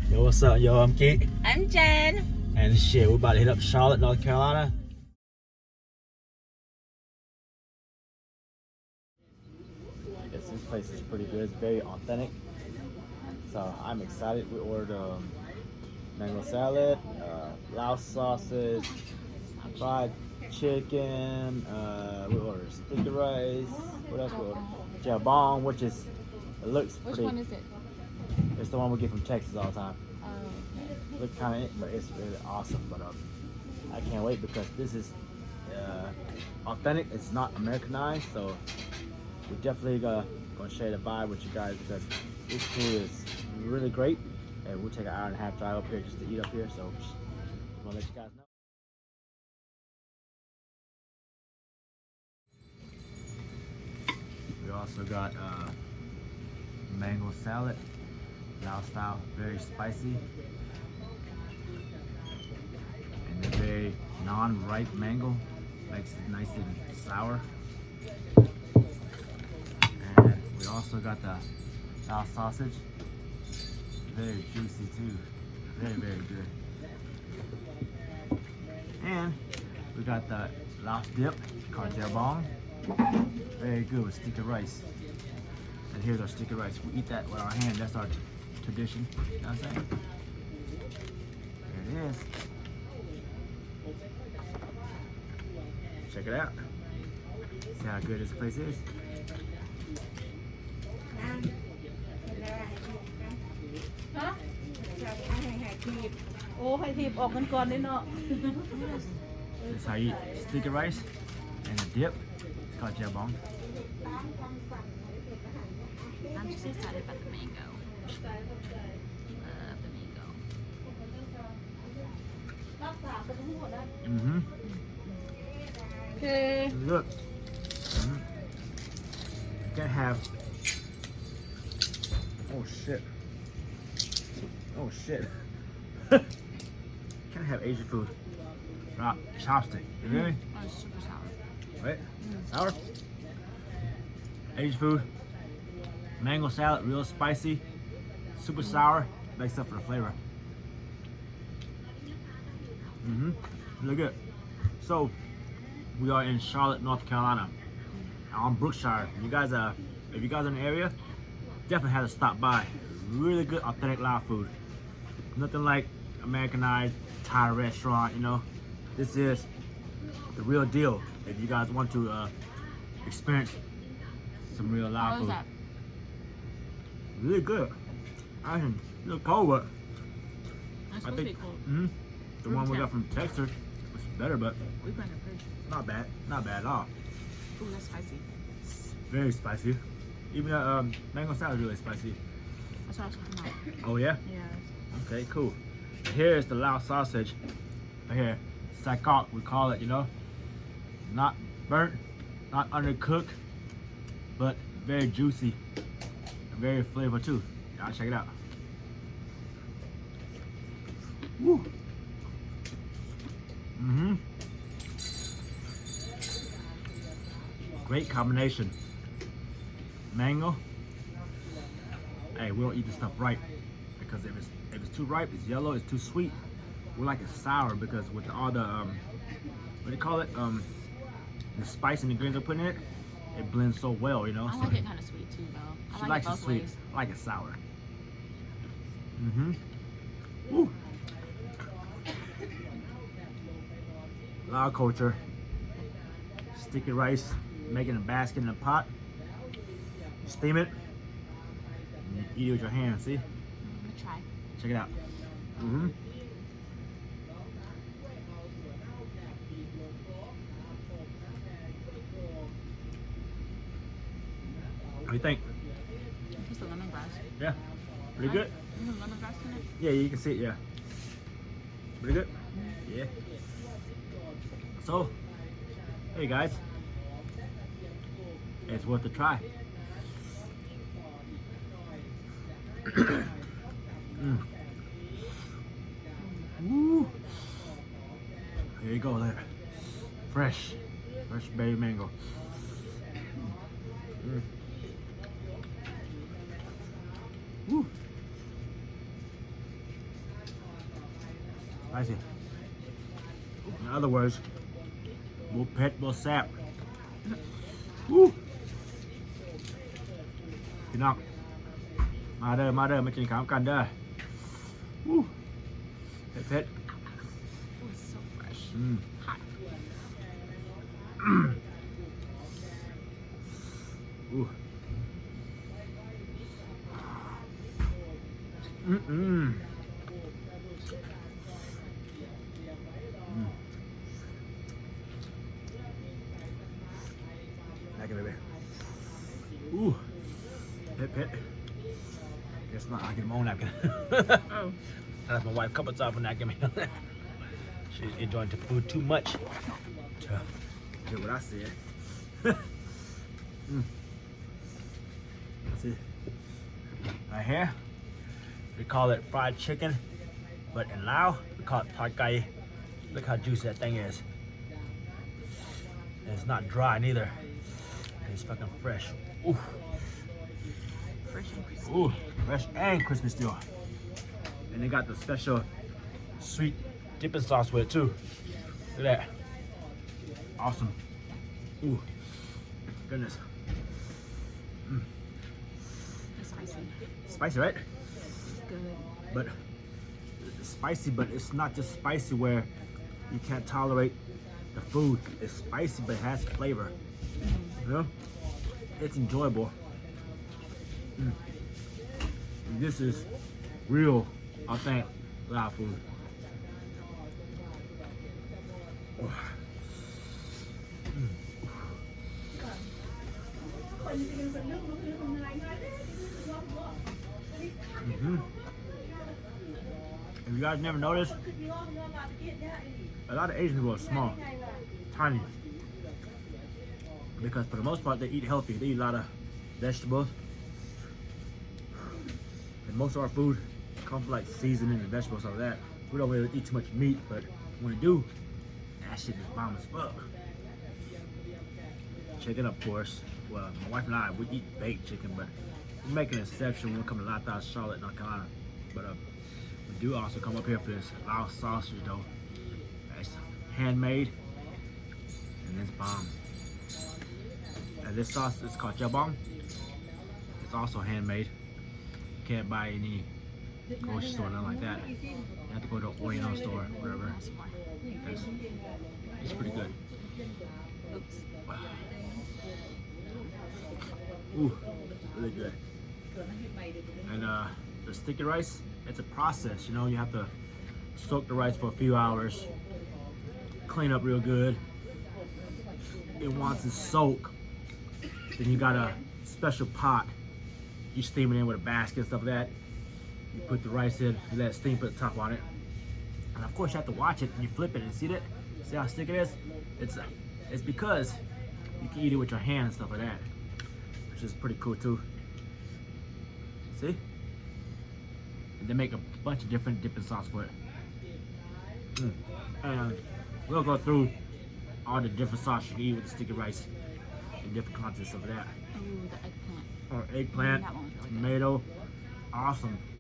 Yo, what's up? Yo, I'm Keith. I'm Jen. And shit, we're about to hit up Charlotte, North Carolina. I guess this place is pretty good. It's very authentic. So I'm excited. We ordered mango salad, Laos sausage, fried chicken. We ordered sticky rice. What else we ordered? Jabong, which is, it looks pretty. Which one is it? It's the one we get from Texas all the time. Oh, okay. Look kind of, but it's really awesome. But I can't wait because this is authentic. It's not Americanized, so we're definitely gonna share the vibe with you guys because this food is really great, and we'll take an hour and a half drive up here just to eat up here. So I'm gonna let you guys know. We also got mango salad, Lao style, very spicy. And the very non-ripe mango makes it nice and sour. And we also got the Lao sausage, very juicy too, very good. And we got the Lao dip called jabong, very good with sticky rice. And here's our sticky rice. We eat that with our hand. That's our tradition. You know what I'm saying? There it is. Check it out. See how good this place is. โอ้ให้ทีบออกกันก่อนได้เนาะ This is how you eat sticky rice and a dip. It's called jabong. I'm just excited about the mango. Love the mango. Mm-hmm. Okay. It's good. Mm-hmm. You can't have. Oh shit. Oh shit. Can't have Asian food without chopstick. You hear me? Oh, it's super sour. Right? Sour? Asian food. Mango salad, real spicy. Super sour. Makes up for the flavor. Mm-hmm. Look good. So, we are in Charlotte, North Carolina. On Brookshire. You guys if you guys are in the area, definitely have to stop by. Really good authentic Lao food. Nothing like Americanized Thai restaurant, you know. This is the real deal. If you guys want to experience some real Lao How food. is that? Really good. I can a little cold, but That's I supposed to think be cold. the one we got from Texas was better, but We put it in the fridge. not bad. Not bad at all. Ooh, that's spicy. Very spicy. Even the mango salad is really spicy. That's what I was talking about. Oh yeah? Yeah. Okay, cool. Here's the Lao sausage. Right here. Sakok, we call it, you know. Not burnt, not undercooked, but very juicy and very flavorful too. Y'all check it out. Woo. Mm-hmm. Great combination. Mango. Hey, we don't eat this stuff ripe because if it's too ripe, it's yellow, it's too sweet. We like it sour because with all the what do you call it? The spice and ingredients we're putting in it, it blends so well, you know. I like it kind of sweet too, though. I She like likes it it both sweet. ways. I like it sour. Mm-hmm. Woo. Lao culture. Sticky rice, making a basket in a pot. You steam it. And you eat it with your hands, see? I'm gonna try. Check it out. Mm-hmm. What do you think? Just the lemongrass. Yeah. Pretty good? Is there lemongrass in it? Yeah, you can see it, yeah. Pretty good? Yeah. So, hey guys. It's worth a try. Woo. Here you go there. Fresh berry mango. Woo. spicy. In other words, บ่เผ็ดบ่แซ่บพี่น้องมาเด้อมากินข้าวกันเด้อเผ็ด Oh, it's so fresh. Hot. ได้กันเลยเผ็ด Guess not. I get my own napkin. Oh. That's my wife couple times for napkin. She's enjoying the food too much to do what I said. See, right here, we call it fried chicken, but in Lao, we call it pad gai. Look how juicy that thing is. And it's not dry neither. It's fucking fresh. Ooh. Fresh and crispy. Ooh, fresh and crispy still. And they got the special sweet dipping sauce with it too. Look at that. Awesome. Ooh, goodness. It's spicy. Spicy, right? It's good. But it's spicy, but it's not just spicy where you can't tolerate the food. It's spicy, but it has flavor. You know? It's enjoyable. And this is real, authentic Lao food. If you guys never noticed, a lot of Asian people are small, tiny. Because for the most part, they eat healthy. They eat a lot of vegetables. And most of our food comes from like seasoning and vegetables, all that. We don't really eat too much meat, but when we do, that shit is bomb as fuck. Chicken, of course. Well, my wife and I, we eat baked chicken, but we make an exception when we come to Laotian, Charlotte, North Carolina. But we do also come up here for this Lao sausage though. It's handmade, and it's bomb. And this sauce is called jabong. It's also handmade. You can't buy any grocery store, nothing like that. You have to go to an Oriental store, whatever. It's pretty good. Oops. Ooh, really good. And the sticky rice, it's a process, you know. You have to soak the rice for a few hours, clean up real good. And once it's soaked, then you got a special pot. You steam it in with a basket and stuff like that. You put the rice in, you let it steam, put the top on it. And of course you have to watch it and you flip it and see it. See how thick it is? It's because you can eat it with your hand and stuff like that, which is pretty cool too. See? And they make a bunch of different dipping sauce for it. And we'll go through all the different sauce you can eat with the sticky rice and different contents of that. Ooh, the eggplant. Or eggplant, That one was really good. tomato, awesome.